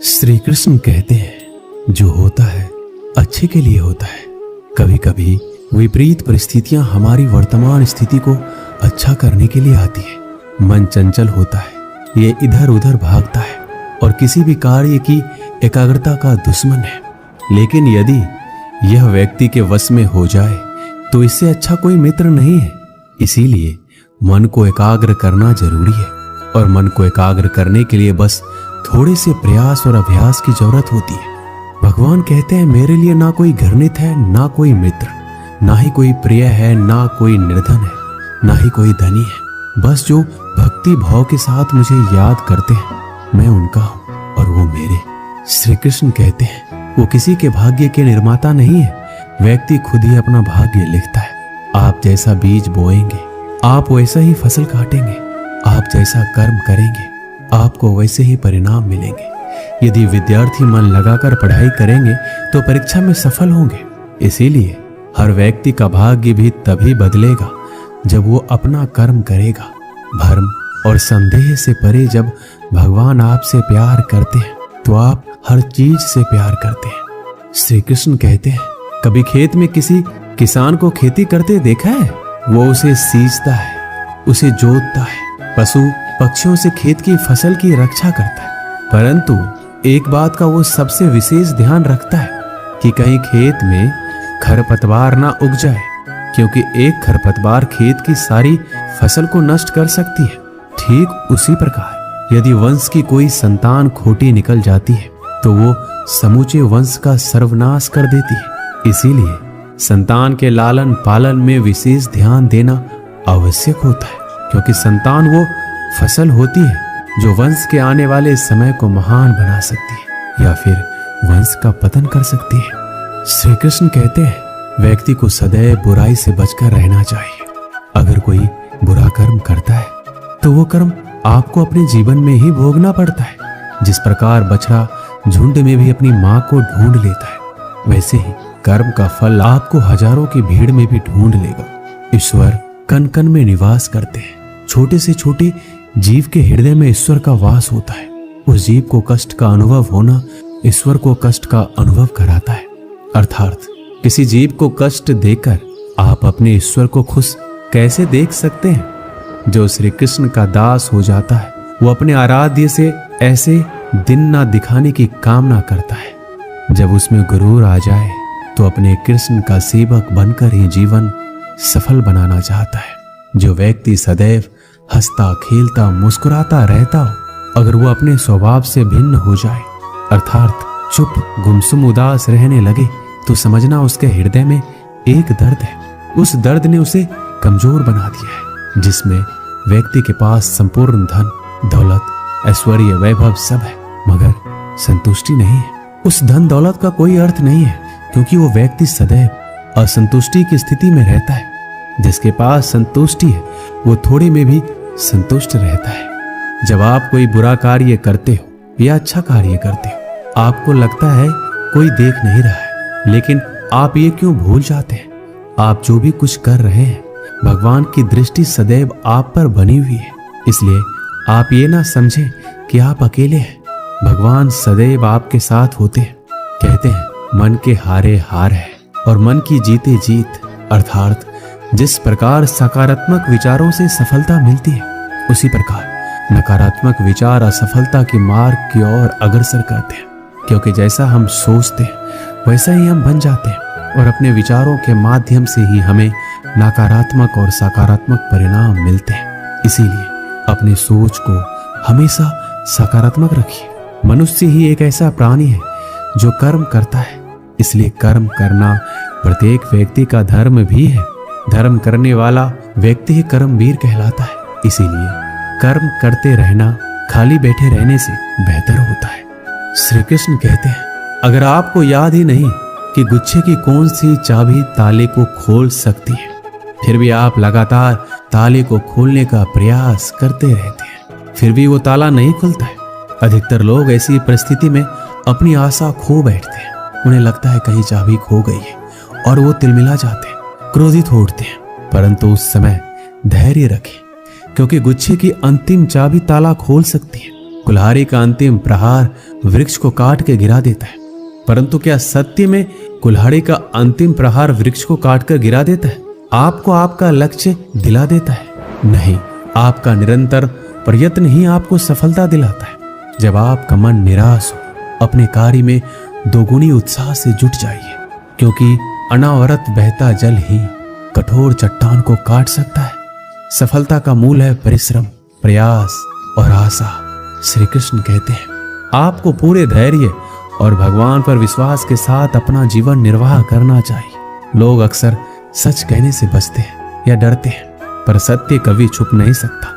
श्री कृष्ण कहते हैं जो होता है अच्छे के लिए होता है। कभी कभी विपरीत परिस्थितियां हमारी वर्तमान स्थिति को अच्छा करने के लिए आती है। मन चंचल होता है, ये इधर उधर भागता है और किसी भी कार्य की एकाग्रता का दुश्मन है। लेकिन यदि यह व्यक्ति के वश में हो जाए तो इससे अच्छा कोई मित्र नहीं है। इसीलिए मन को एकाग्र करना जरूरी है और मन को एकाग्र करने के लिए बस थोड़े से प्रयास और अभ्यास की जरूरत होती है। भगवान कहते हैं मेरे लिए ना कोई घृणित है, ना कोई मित्र, ना ही कोई प्रिय है, ना कोई निर्धन है, ना ही कोई धनी है। बस जो भक्ति भाव के साथ मुझे याद करते हैं मैं उनका हूं और वो मेरे। श्री कृष्ण कहते हैं वो किसी के भाग्य के निर्माता नहीं है, व्यक्ति खुद ही अपना भाग्य लिखता है। आप जैसा बीज बोएंगे आप वैसा ही फसल काटेंगे, आप जैसा कर्म करेंगे आपको वैसे ही परिणाम मिलेंगे। यदि विद्यार्थी मन लगाकर पढ़ाई करेंगे तो परीक्षा में सफल होंगे। इसीलिए हर व्यक्ति का भाग्य भी तभी बदलेगा जब वो अपना कर्म करेगा। भ्रम और संदेह से परे जब भगवान आपसे प्यार करते हैं तो आप हर चीज से प्यार करते हैं। श्री कृष्ण कहते हैं कभी खेत में किसी किसान को खेती करते देखा है? वो उसे सींचता है, उसे जोतता है, पशु पक्षियों से खेत की फसल की रक्षा करता है। परंतु एक बात का वो सबसे विशेष ध्यान रखता है कि कहीं खेत में खरपतवार ना उग जाए, क्योंकि एक खरपतवार खेत की सारी फसल को नष्ट कर सकती है। ठीक उसी प्रकार यदि वंश की कोई संतान खोटी निकल जाती है तो वो समूचे वंश का सर्वनाश कर देती है। इसीलिए संतान के लालन पालन में विशेष ध्यान देना आवश्यक होता है, क्योंकि संतान वो फसल होती है जो वंश के आने वाले समय को महान बना सकती है या फिर वंश का पतन कर सकती है। श्री कृष्ण कहते हैं व्यक्ति को सदैव बुराई से बचकर रहना चाहिए। अगर कोई बुरा कर्म करता है तो वो कर्म आपको अपने जीवन में ही भोगना पड़ता है। जिस प्रकार बछड़ा झुंड में भी अपनी माँ को ढूंढ लेता है, वैसे ही कर्म का फल आपको हजारों की भीड़ में भी ढूंढ लेगा। ईश्वर कण कण में निवास करते हैं। छोटे से छोटे जीव के हृदय में ईश्वर का वास होता है। उस जीव को कष्ट का अनुभव होना ईश्वर को कष्ट का अनुभव कराता है। अर्थात किसी जीव को कष्ट देकर आप अपने ईश्वर को खुश कैसे देख सकते हैं? जो श्री कृष्ण का दास हो जाता है वो अपने आराध्य से ऐसे दिन ना दिखाने की कामना करता है। जब उसमें गुरूर आ जाए तो अपने कृष्ण का सेवक बनकर ही जीवन सफल बनाना चाहता है। जो व्यक्ति सदैव हंसता खेलता मुस्कुराता रहता हो, अगर वो अपने स्वभाव से भिन्न हो जाए अर्थात चुप गुमसुम उदास रहने लगे तो समझना उसके हृदय में एक दर्द है। उस दर्द ने उसे कमजोर बना दिया है। जिसमें व्यक्ति के पास संपूर्ण धन दौलत ऐश्वर्य वैभव सब है मगर संतुष्टि नहीं है। उस धन दौलत का कोई अर्थ नहीं है, क्योंकि वो व्यक्ति सदैव असंतुष्टि की स्थिति में रहता है। जिसके पास संतुष्टि है वो थोड़े में भी संतुष्ट रहता है। जब आप कोई बुरा कार्य करते हो या अच्छा कार्य करते हो आपको लगता है कोई देख नहीं रहा है, लेकिन आप ये क्यों भूल जाते हैं आप जो भी कुछ कर रहे हैं भगवान की दृष्टि सदैव आप पर बनी हुई है। इसलिए आप ये ना समझें कि आप अकेले हैं, भगवान सदैव आपके साथ होते हैं। कहते हैं मन के हारे हार है और मन की जीते जीत। अर्थात जिस प्रकार सकारात्मक विचारों से सफलता मिलती है उसी प्रकार नकारात्मक विचार असफलता के मार्ग की ओर अग्रसर करते हैं, क्योंकि जैसा हम सोचते हैं वैसा ही हम बन जाते हैं और अपने विचारों के माध्यम से ही हमें नकारात्मक और सकारात्मक परिणाम मिलते हैं। इसीलिए अपनी सोच को हमेशा सकारात्मक रखिए। मनुष्य ही एक ऐसा प्राणी है जो कर्म करता है, इसलिए कर्म करना प्रत्येक व्यक्ति का धर्म भी है। धर्म करने वाला व्यक्ति ही कर्मवीर कहलाता है। इसीलिए कर्म करते रहना खाली बैठे रहने से बेहतर होता है। श्री कृष्ण कहते हैं अगर आपको याद ही नहीं कि गुच्छे की कौन सी चाबी ताले को खोल सकती है, फिर भी आप लगातार ताले को खोलने का प्रयास करते रहते हैं, फिर भी वो ताला नहीं खुलता है। अधिकतर लोग ऐसी परिस्थिति में अपनी आशा खो बैठते हैं। उन्हें लगता है कहीं चाबी खो गई है और वो तिलमिला जाते हैं, क्रोधित हो उठते हैं। परंतु उस समय धैर्य रखें, क्योंकि गुच्छे की अंतिम चाबी ताला खोल सकती है। कुल्हाड़ी का अंतिम प्रहार वृक्ष को काट के गिरा देता है, परंतु क्या सत्य में कुल्हाड़ी का अंतिम प्रहार वृक्ष को काट कर गिरा देता है? आपको आपका लक्ष्य दिला देता है? नहीं, आपका निरंतर प्रयत्न ही आपको सफलता दिलाता है। जब आपका मन निराश हो, अपने कार्य में दोगुनी उत्साह से जुट जाइए, क्योंकि अनावरत बहता जल ही कठोर चट्टान को काट सकता है। सफलता का मूल है परिश्रम, प्रयास और आशा। श्री कृष्ण कहते हैं, आपको पूरे धैर्य और भगवान पर विश्वास के साथ अपना जीवन निर्वाह करना चाहिए। लोग अक्सर सच कहने से बचते हैं या डरते हैं, पर सत्य कभी छुप नहीं सकता,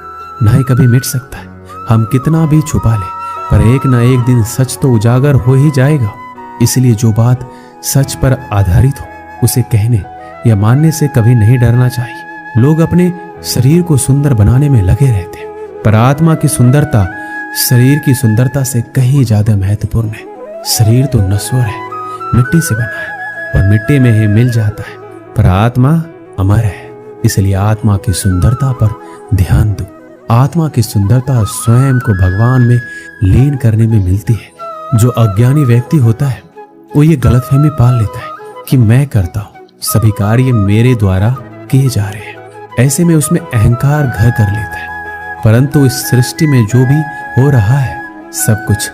ना ही कभी मिट सकता है। हम कितना भी छुपा लें, पर एक ना एक दिन सच तो उजागर हो ही जाएगा। इसलिए जो बात सच पर आधारित हो, उसे कहने या मानने से कभी नहीं डरना चाहिए। लोग अपने शरीर को सुंदर बनाने में लगे रहते हैं, पर आत्मा की सुंदरता शरीर की सुंदरता से कहीं ज्यादा महत्वपूर्ण है। शरीर तो नश्वर है, मिट्टी से बना है और मिट्टी में ही मिल जाता है, पर आत्मा अमर है। इसलिए आत्मा की सुंदरता पर ध्यान दो। आत्मा की सुंदरता स्वयं को भगवान में लीन करने में मिलती है। जो अज्ञानी व्यक्ति होता है, वो ये गलतफहमी पाल लेता है कि मैं करता हूँ, सभी कार्य मेरे द्वारा किए जा रहे हैं। ऐसे में उसमें अहंकार घर कर लेता है। परंतु इस सृष्टि में जो भी हो रहा है, सब कुछ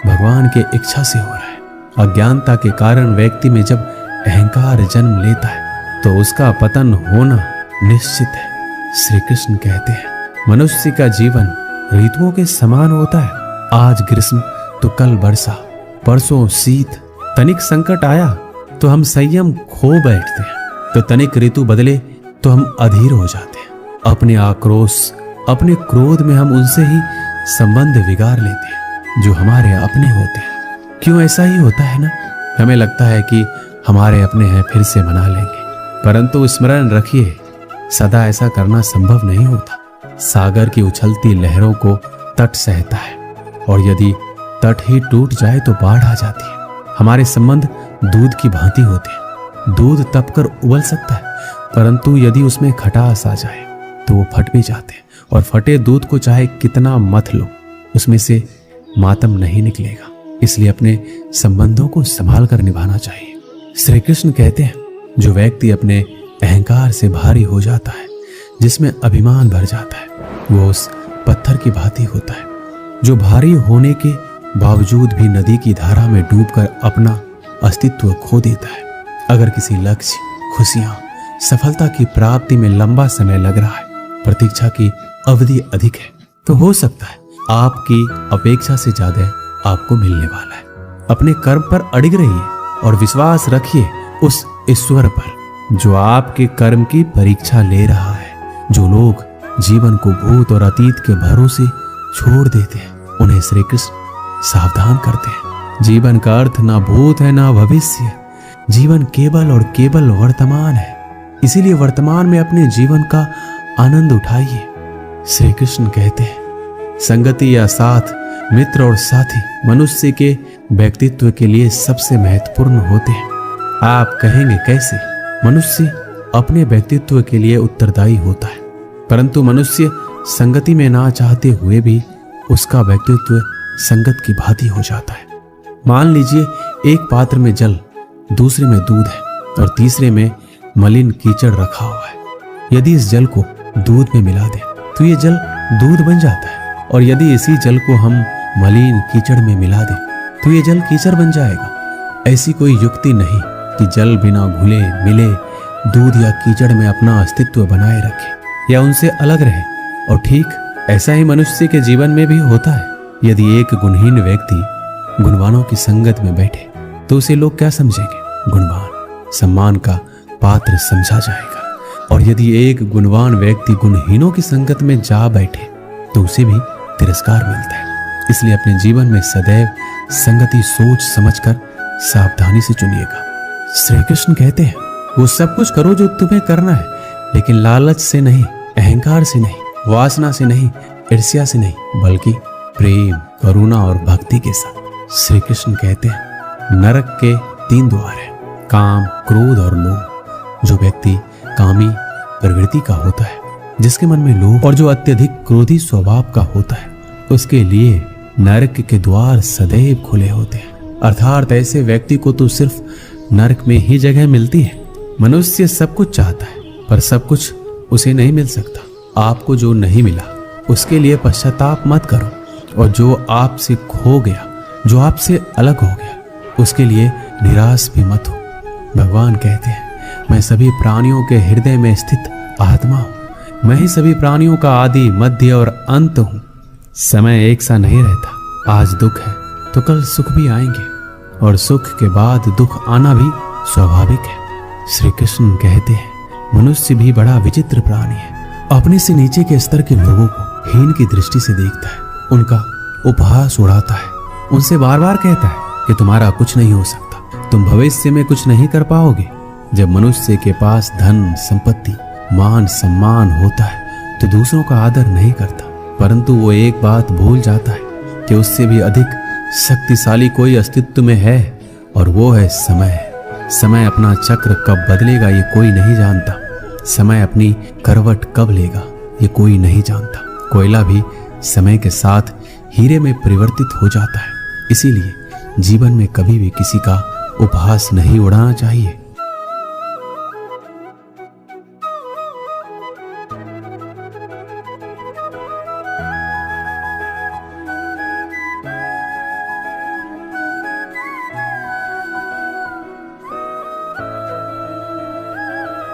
भगवान के इच्छा से हो रहा है। अज्ञानता के कारण व्यक्ति में जब अहंकार जन्म लेता है, तो उसका पतन होना निश्चित है। श्री कृष्ण कहते हैं, मनुष्य का जीवन ऋतुओं के समान होता है। आज ग्रीष्म तो कल वर्षा, परसों शीत। तनिक संकट आया तो हम संयम खो बैठते हैं, तो तनिक ऋतु बदले तो हम अधीर हो जाते हैं। अपने आक्रोश, अपने क्रोध में हम उनसे ही संबंध बिगाड़ लेते हैं जो हमारे अपने होते हैं। क्यों ऐसा ही होता है ना? हमें लगता है कि हमारे अपने हैं, फिर से मना लेंगे, परंतु स्मरण रखिए, सदा ऐसा करना संभव नहीं होता। सागर की उछलती लहरों को तट सहता है, और यदि तट ही टूट जाए तो बाढ़ आ जाती है। हमारे संबंध दूध की भांति होते हैं। दूध तपकर उबल सकता है, परंतु यदि उसमें खटास आ जाए तो वो फट भी जाते हैं, और फटे दूध को चाहे कितना मथ लो, उसमें से मातम नहीं निकलेगा। इसलिए अपने संबंधों को संभाल कर निभाना चाहिए। श्री कृष्ण कहते हैं, जो व्यक्ति अपने अहंकार से भारी हो जाता है, जिसमें अभिमान भर जाता है, वो उस पत्थर की भांति होता है जो भारी होने के बावजूद भी नदी की धारा में डूबकर अपना अस्तित्व खो देता है। अगर किसी लक्ष्य, खुशियां, सफलता की प्राप्ति में लंबा समय लग रहा है, प्रतीक्षा की अवधि अधिक है, तो हो सकता है आपकी अपेक्षा से ज्यादा आपको मिलने वाला है। अपने कर्म पर अडिग रहिए और विश्वास रखिए उस ईश्वर पर जो आपके कर्म की परीक्षा ले रहा है। जो लोग जीवन को भूत और अतीत के भरोसे छोड़ देते हैं, उन्हें श्री कृष्ण सावधान करते हैं। जीवन का अर्थ ना भूत है ना भविष्य, जीवन केवल और केवल वर्तमान है। इसीलिए वर्तमान में अपने जीवन का आनंद उठाइए। श्री कृष्ण कहते हैं, संगति या साथ, मित्र और साथी मनुष्य के व्यक्तित्व के लिए सबसे महत्वपूर्ण होते हैं। आप कहेंगे कैसे? मनुष्य अपने व्यक्तित्व के लिए उत्तरदायी होता है, परंतु मनुष्य संगति में ना चाहते हुए भी उसका व्यक्तित्व संगत की भांति हो जाता है। मान लीजिए एक पात्र में जल, दूसरे में दूध है और तीसरे में मलिन कीचड़ रखा हुआ है। यदि इस जल को दूध में मिला दे तो ये जल दूध बन जाता है, और यदि इसी जल को हम मलिन कीचड़ में मिला दें तो ये जल कीचड़ बन जाएगा। ऐसी कोई युक्ति नहीं कि जल बिना घुले मिले दूध या कीचड़ में अपना अस्तित्व बनाए रखे या उनसे अलग रहे। और ठीक ऐसा ही मनुष्य के जीवन में भी होता है। यदि एक गुणहीन व्यक्ति गुणवानों की संगत में बैठे तो उसे लोग क्या समझेंगे? गुणवान, सम्मान का पात्र समझा जाएगा। और यदि एक गुणवान व्यक्ति गुणहीनों की संगत में जा बैठे तो उसे भी तिरस्कार मिलता है। इसलिए अपने जीवन में सदैव संगति सोच समझकर सावधानी से चुनिएगा। श्री कृष्ण कहते हैं, वो सब कुछ करो जो तुम्हें करना है, लेकिन लालच से नहीं, अहंकार से नहीं, वासना से नहीं, ईर्ष्या से नहीं, बल्कि प्रेम, करुणा और भक्ति के साथ। श्री कृष्ण कहते हैं, नरक के 3 द्वार हैं, काम, क्रोध और लोभ। जो व्यक्ति कामी प्रवृत्ति का होता है, जिसके मन में लोभ और जो अत्यधिक क्रोधी स्वभाव का होता है, उसके लिए नरक के द्वार सदैव खुले होते हैं। अर्थात ऐसे व्यक्ति को तो सिर्फ नरक में ही जगह मिलती है। मनुष्य सब कुछ चाहता है पर सब कुछ उसे नहीं मिल सकता। आपको जो नहीं मिला उसके लिए पश्चाताप मत करो, और जो आपसे खो गया, जो आपसे अलग हो गया, उसके लिए निराश भी मत हो। भगवान कहते हैं, मैं सभी प्राणियों के हृदय में स्थित आत्मा हूं। मैं ही सभी प्राणियों का आदि, मध्य और अंत हूं। समय एक सा नहीं रहता। आज दुख है तो कल सुख भी आएंगे, और सुख के बाद दुख आना भी स्वाभाविक है। श्री कृष्ण कहते हैं, मनुष्य भी बड़ा विचित्र प्राणी है। अपने से नीचे के स्तर के लोगों को हीन की दृष्टि से देखता है, उनका उपहास उड़ाता है, उनसे बार बार कहता है कि तुम्हारा कुछ नहीं हो सकता, तुम भविष्य में कुछ नहीं कर पाओगे। जब मनुष्य के पास धन, संपत्ति, मान, सम्मान होता है तो दूसरों का आदर नहीं करता, परंतु वो एक बात भूल जाता है कि उससे भी अधिक शक्तिशाली कोई अस्तित्व में है, और वो है समय। समय अपना चक्र कब बदलेगा ये कोई नहीं जानता। समय अपनी करवट कब लेगा ये कोई नहीं जानता। कोयला भी समय के साथ हीरे में परिवर्तित हो जाता है। इसीलिए जीवन में कभी भी किसी का उपहास नहीं उड़ाना चाहिए।